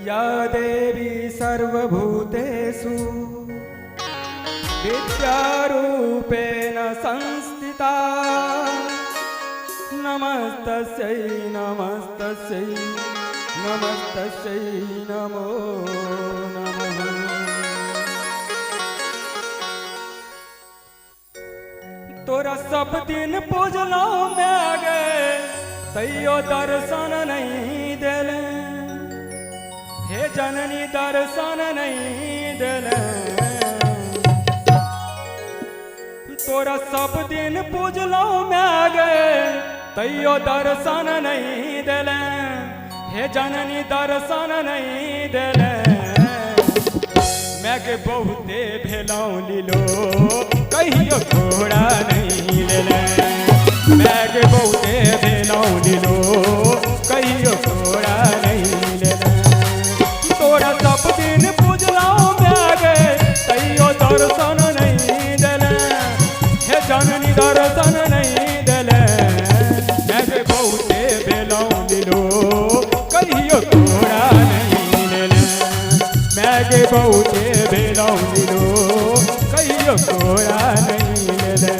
या देवी सर्वभूतेषु विद्यारूपेण संस्थिता नमस्तस्यै नमस्तस्यै नमस्तस्यै नमो नमः। तोरा सब दिन पूजलों में गए तैयो दर्शन नहीं दिले, हे जननी दर्शन नहीं दिले। तोरा सब दिन पूजलों में गए तैयो दर्शन नहीं दिले, हे जननी दर्शन नहीं दिले। मैं के बहुते भेलौं लीलो कहियो घोड़ा नहीं लेले, मैं के बहुते भेलौं लीलो कहियो घोड़ा नहीं लेले। तोरा सब दिन पूजलों में गए तैयो दर्शन नहीं दिले, हे जननी दर्शन नहीं दिले। मैं के बहुते भेलौं लीलो कहियो घोड़ा नहीं लेले, मैं के बहुते भेलौं लीलो कहियो घोड़ा नहीं लेले।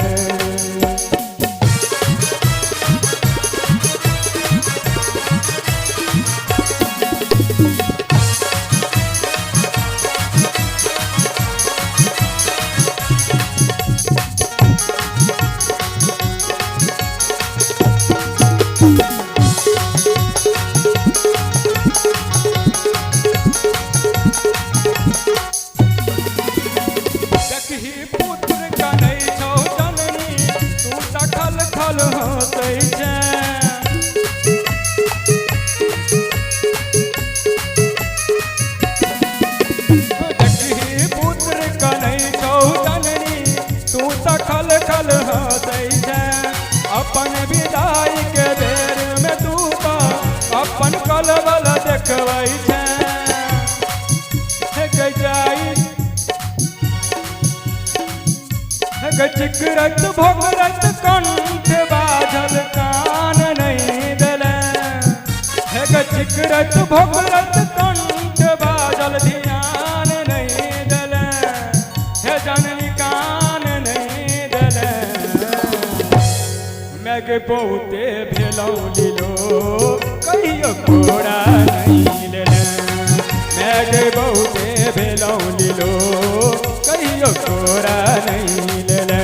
अपन विदाई के बेर में तू अपन कलबल देखबै छै। चिकरत भोगरत कंठ बाझल कान नहीं दिले, चिकरत भोगरत कंठ बाझल ध्यान नहीं दिले, हे जननी कान नहीं दिले। मैं के बहुते भेलौं लीलो कहियो घोड़ा नहीं लेले, मैं के बहुते भेलौं लीलो कहियो घोड़ा नहीं लेले।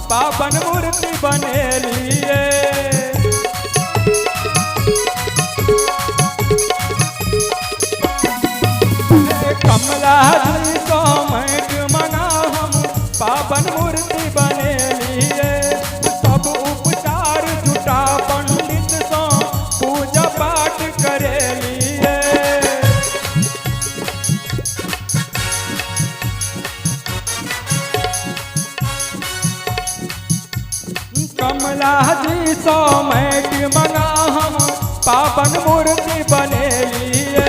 पावन मूर्ति बनेलिए, कमला जी को मैट मना हम पावन मूर्ति बनेलिए। सब उपचार जुटा पंडित सो पूजा पाठ करेलिए। कमला जी सो मैट मना हम पावन मूर्ति बनेलिए।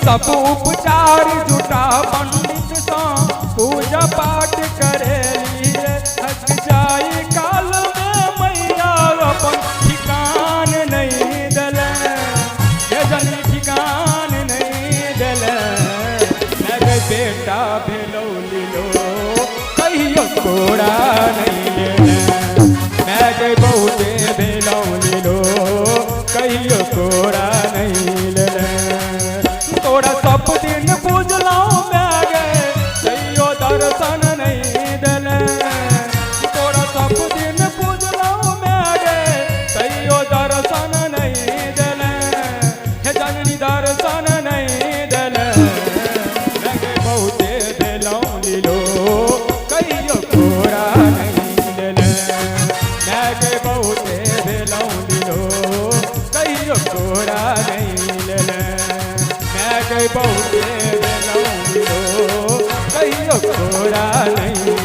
सब उपचार जुटा पंडित सो पूजा पाठ करेलिए। हट जाई काल में मैया अपन ठिकान नहीं दिले, हे जननी ठिकान नहीं दिले। बेटा भेलौं लीलो कहियो घोड़ा नहीं लेले, मैं के बहुते भेलौं लीलो कहियो घोड़ा नहीं लेले। तोरा सब दिन पूजलों में गए तैयो दर्शन नहीं दिले, तोरा सब दिन पूजलों में गए तैयो दर्शन नहीं दिले, हे जननी दर्शन नहीं दिले। जय बहुते भेलौं लीलो कहियो कोरा नहीं